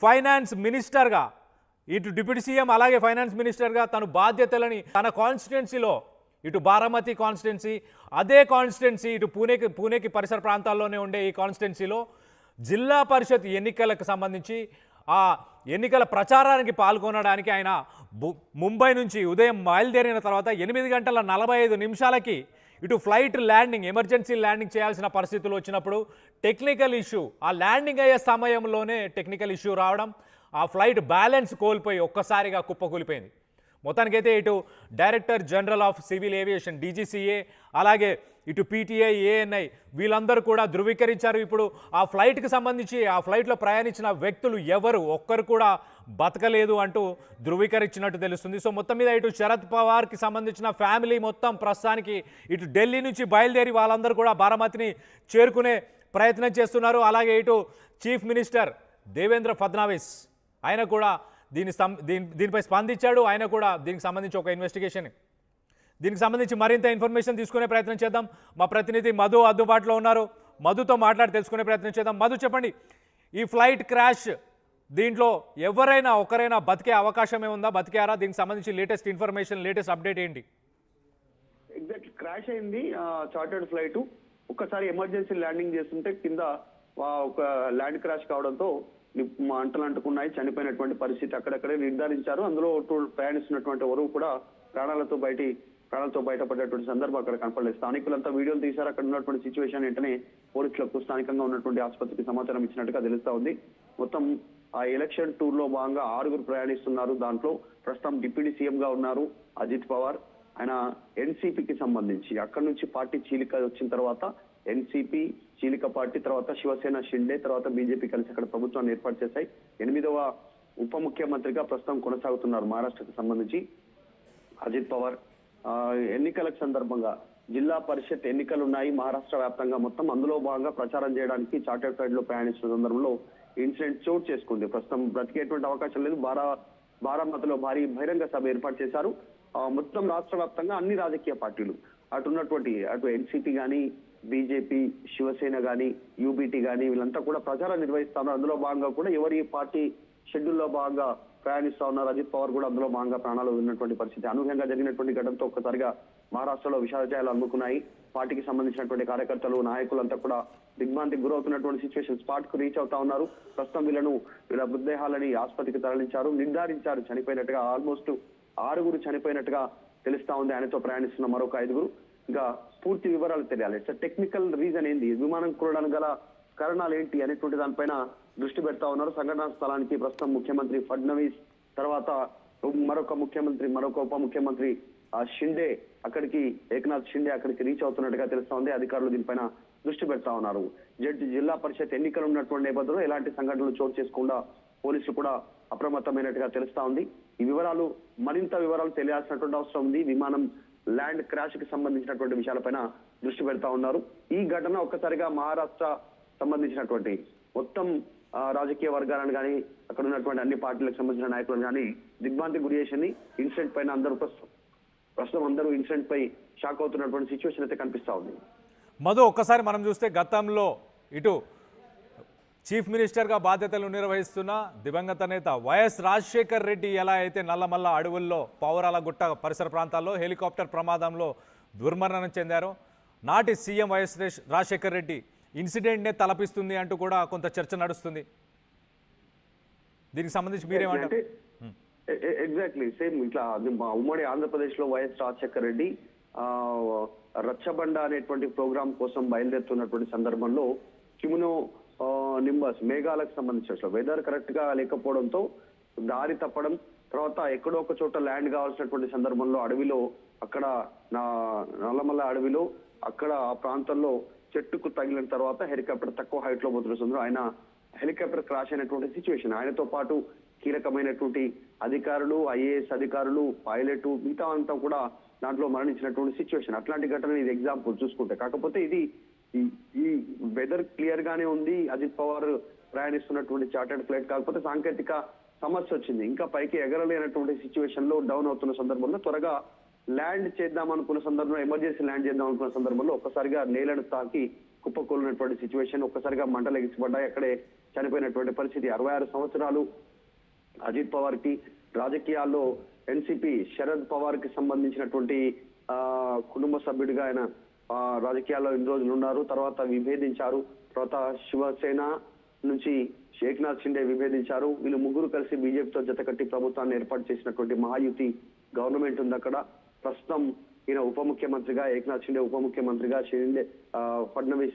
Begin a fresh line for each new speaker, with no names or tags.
Finance మినిస్టర్గా ఇటు deputy CM అలాగే ఫైనాన్స్ మినిస్టర్గా తన బాధ్యతలని తన కాన్స్టిట్యున్సీలో ఇటు బారామతి కాన్స్టిట్యున్సీ అదే కాన్స్టిట్యున్సీ ఇటు పూణేకి పరిసర ప్రాంతాల్లోనే ఉండే ఈ కాన్స్టిట్యున్సీలో జిల్లా పరిషత్ ఎన్నికలకు సంబంధించి ఆ ఎన్నికల ప్రచారానికి పాల్గొనడానికి ఆయన ముంబై నుంచి ఉదయం బయలుదేరిన తర్వాత 8:45 ఇటు ఫ్లైట్ ల్యాండింగ్ ఎమర్జెన్సీ ల్యాండింగ్ చేయాల్సిన పరిస్థితులు వచ్చినప్పుడు టెక్నికల్ ఇష్యూ ఆ ల్యాండింగ్ అయ్యే సమయంలోనే టెక్నికల్ ఇష్యూ రావడం ఆ ఫ్లైట్ బ్యాలెన్స్ కోల్పోయి ఒక్కసారిగా కుప్పకూలిపోయింది. మొత్తానికైతే ఇటు director general of civil aviation DGCA అలాగే ఇటు పీటీఐ ఏఎన్ఐ వీళ్ళందరూ కూడా ధృవీకరించారు. ఇప్పుడు ఆ ఫ్లైట్కి సంబంధించి ఆ ఫ్లైట్లో ప్రయాణించిన వ్యక్తులు ఎవరు ఒక్కరు కూడా బతకలేదు అంటూ ధృవీకరించినట్టు తెలుస్తుంది. సో మొత్తం మీద ఇటు శరద్ పవార్కి సంబంధించిన ఫ్యామిలీ మొత్తం ప్రస్తుతానికి ఇటు ఢిల్లీ నుంచి బయలుదేరి వాళ్ళందరూ కూడా బారామతిని చేరుకునే ప్రయత్నం చేస్తున్నారు. అలాగే ఇటు చీఫ్ మినిస్టర్ దేవేంద్ర ఫడ్నవీస్ ఆయన కూడా దీనిపై స్పందించాడు. ఆయన కూడా దీనికి సంబంధించి ఒక ఇన్వెస్టిగేషన్ దీనికి సంబంధించి మరింత ఇన్ఫర్మేషన్ తీసుకునే ప్రయత్నం చేద్దాం. మా ప్రతినిధి మధు అందుబాటులో ఉన్నారు. మధుతో మాట్లాడి తెలుసుకునే ప్రయత్నం చేద్దాం. మధు చెప్పండి, ఈ ఫ్లైట్ క్రాష్ దీంట్లో ఒకరైనా బతికే అవకాశమే ఉందా? బతికారా? దీనికి సంబంధించి లేటెస్ట్ ఇన్ఫర్మేషన్ లేటెస్ట్ అప్డేట్ ఏంటి?
ఎగ్జాక్ట్ క్రాష్ అయింది చార్టర్డ్ ఫ్లైట్. ఒక్కసారి ఎమర్జెన్సీ ల్యాండింగ్ చేస్తుంటే కింద ఒక ల్యాండ్ క్రాష్ కావడంతో మంటలు అంటుకున్నాయి. చనిపోయినటువంటి పరిస్థితి అక్కడక్కడే నిర్ధారించారు. అందులో ప్రయాణిస్తున్నటువంటి ఎవరు కూడా ప్రాణాలతో బయటపడేటువంటి సందర్భం అక్కడ కనపడలేదు. స్థానికులంతా వీడియోలు తీశారు. అక్కడ ఉన్నటువంటి సిచ్యువేషన్ వెంటనే పోలీసులకు స్థానికంగా ఉన్నటువంటి ఆసుపత్రికి సమాచారం ఇచ్చినట్టుగా తెలుస్తా ఉంది. మొత్తం ఆ ఎలక్షన్ టూర్ లో భాగంగా 6 ప్రయాణిస్తున్నారు. దాంట్లో ప్రస్తుతం డిప్యూటీ సీఎం గా ఉన్నారు అజిత్ పవార్. ఆయన ఎన్సీపీకి సంబంధించి అక్కడి నుంచి పార్టీ చీలిక వచ్చిన తర్వాత ఎన్సీపీ చీలిక పార్టీ తర్వాత శివసేన షిండే తర్వాత బీజేపీ కలిసి అక్కడ ప్రభుత్వాన్ని ఏర్పాటు చేశాయి. 8వ ఉప ముఖ్యమంత్రిగా ప్రస్తుతం కొనసాగుతున్నారు మహారాష్ట్రకు సంబంధించి అజిత్ పవార్. ఎన్నికలకు సందర్భంగా జిల్లా పరిషత్ ఎన్నికలు ఉన్నాయి మహారాష్ట్ర వ్యాప్తంగా మొత్తం. అందులో భాగంగా ప్రచారం చేయడానికి చార్టర్డ్ ఫ్లైట్ లో ప్రయాణిస్తున్న సందర్భంలో ఇన్సిడెంట్ చోటు చేసుకుంది. ప్రస్తుతం బ్రతికేటువంటి అవకాశం లేదు. బారామతిలో భారీ బహిరంగ సభ ఏర్పాటు చేశారు. మొత్తం రాష్ట్ర వ్యాప్తంగా అన్ని రాజకీయ పార్టీలు అటు ఎన్సీపీ గానీ బీజేపీ శివసేన గానీ యూబీటీ గానీ వీళ్ళంతా కూడా ప్రచారం నిర్వహిస్తున్నారు. అందులో భాగంగా కూడా ఎవరి పార్టీ షెడ్యూల్లో భాగంగా ప్రయాణిస్తా ఉన్నారు. అజిత్ పవార్ కూడా అందులో భాగంగా ప్రాణాలు ఉన్నటువంటి పరిస్థితి. అనూహ్యంగా జరిగినటువంటి ఘటనతో ఒక్కసారిగా మహారాష్ట్రలో విషాదాలు అందుకున్నాయి. పార్టీకి సంబంధించినటువంటి కార్యకర్తలు నాయకులంతా కూడా దిగ్భ్రాంతికి గురవుతున్నటువంటి సిచ్యువేషన్. స్పాట్ కు రీచ్ అవుతా ఉన్నారు. ప్రస్తుతం వీళ్ళ మృతదేహాలని ఆసుపత్రికి తరలించారు. నిర్ధారించారు చనిపోయినట్టుగా. ఆల్మోస్ట్ 6 చనిపోయినట్టుగా తెలుస్తా ఉంది. ఆయనతో ప్రయాణిస్తున్న మరొక 5. ఇంకా పూర్తి వివరాలు తెలియాలి. టెక్నికల్ రీజన్ ఏంది, విమానం కూలడానికి గల కారణాలు ఏంటి అనేటువంటి దానిపైన దృష్టి పెడతా ఉన్నారు. సంఘటనా స్థలానికి ప్రస్తుతం ముఖ్యమంత్రి ఫడ్నవీస్ తర్వాత మరొక ఉప ముఖ్యమంత్రి షిండే ఏకనాథ్ షిండే అక్కడికి రీచ్ అవుతున్నట్టుగా తెలుస్తా ఉంది. అధికారులు దీనిపైన దృష్టి పెడతా ఉన్నారు. జిల్లా పరిషత్ ఎన్నికలు ఉన్నటువంటి నేపథ్యంలో ఎలాంటి సంఘటనలు చోటు చేసుకుండా పోలీసులు కూడా అప్రమత్తమైనట్టుగా తెలుస్తా ఉంది. ఈ మరింత వివరాలు తెలియాల్సినటువంటి అవసరం ఉంది. విమానం ల్యాండ్ క్రాష్ కి సంబంధించినటువంటి విషయాలపైన దృష్టి పెడతా ఉన్నారు. ఈ ఘటన ఒక్కసారిగా మహారాష్ట్ర సంబంధించినటువంటి మొత్తం రాజకీయ వర్గాలను కానీ అక్కడ ఉన్నటువంటి అన్ని పార్టీలకు సంబంధించిన నాయకులను కానీ దిగ్భ్రాంతికి గురి చేసింది. ఇన్సిడెంట్ పైన ప్రస్తుతం అందరూ ఇన్సిడెంట్ పై షాక్ అవుతున్నటువంటి సిచ్యువేషన్ అయితే కనిపిస్తా ఉంది.
మధు, ఒక్కసారి మనం చూస్తే గతంలో ఇటు చీఫ్ మినిస్టర్గా బాధ్యతలు నిర్వహిస్తున్న దివంగత నేత వైఎస్ రాజశేఖర్ రెడ్డి ఎలా అయితే నల్లమల్ల అడవుల్లో పౌరాలగుట్ట పరిసర ప్రాంతాల్లో హెలికాప్టర్ ప్రమాదంలో దుర్మరణం చెందారో, నాటి సీఎం వైఎస్ రాజశేఖర్ రెడ్డి ఇన్సిడెంట్నే తలపిస్తుంది అంటూ కూడా కొంత చర్చ నడుస్తుంది. దీనికి సంబంధించి మీరేమంటారు?
ఎగ్జాక్ట్లీ సేమ్ ఇట్లా ఉమ్మడి ఆంధ్రప్రదేశ్ లో వైఎస్ రాజశేఖర్ రెడ్డి రచ్చబండ అనేటువంటి ప్రోగ్రామ్ కోసం బయలుదేరుతున్నటువంటి సందర్భంలో కిమునో నింబస్ మేఘాలకు సంబంధించిన వెదర్ కరెక్ట్ గా లేకపోవడంతో దారి తప్పడం, తర్వాత ఎక్కడో ఒక చోట ల్యాండ్ కావాల్సినటువంటి సందర్భంలో అడవిలో అక్కడ నల్లమల్ల అడవిలో అక్కడ ఆ ప్రాంతంలో చెట్టుకు తగిలిన తర్వాత హెలికాప్టర్ తక్కువ హైట్ లో పోతున్న ఆయన హెలికాప్టర్ క్రాష్ అయినటువంటి సిచ్యువేషన్. ఆయనతో పాటు కీలకమైనటువంటి అధికారులు, ఐఏఎస్ అధికారులు, పైలట్ మిగతా అంతా కూడా దాంట్లో మరణించినటువంటి సిచ్యువేషన్. అట్లాంటి ఘటన ఇది ఎగ్జాంపుల్ చూసుకుంటే. కాకపోతే ఇది ఈ వెదర్ క్లియర్ గానే ఉంది. అజిత్ పవార్ ప్రయాణిస్తున్నటువంటి చార్టర్డ్ ఫ్లైట్ కాకపోతే సాంకేతిక సమస్య వచ్చింది. ఇంకా పైకి ఎగరలేనటువంటి సిచ్యువేషన్ లో డౌన్ అవుతున్న సందర్భంలో త్వరగా ల్యాండ్ చేద్దాం అనుకున్న సందర్భంలో ఎమర్జెన్సీ ల్యాండ్ చేద్దాం అనుకున్న సందర్భంలో ఒక్కసారిగా నేలను తాకి కుప్పకూలినటువంటి సిచ్యువేషన్. ఒక్కసారిగా మంటలు ఎగిసిపడ్డాయి. అక్కడే చనిపోయినటువంటి పరిస్థితి. 66 సంవత్సరాలు అజిత్ పవార్ కి రాజకీయాల్లో ఎన్సిపి శరద్ పవార్ కి సంబంధించినటువంటి కుటుంబ సభ్యుడిగా ఆయన రాజకీయాల్లో ఇన్ని రోజులు ఉన్నారు. తర్వాత విభేదించారు. తర్వాత శివసేన నుంచి ఏక్నాథ్ షిండే విభేదించారు. వీళ్ళు ముగ్గురు కలిసి బీజేపీతో జతకట్టి ప్రభుత్వాన్ని ఏర్పాటు చేసినటువంటి మహాయుతి గవర్నమెంట్ ఉంది అక్కడ. ప్రస్తుతం ఈయన ఉప ముఖ్యమంత్రిగా, ఏక్నాథ్ షిండే ఉప ముఖ్యమంత్రిగా, ఫడ్నవీస్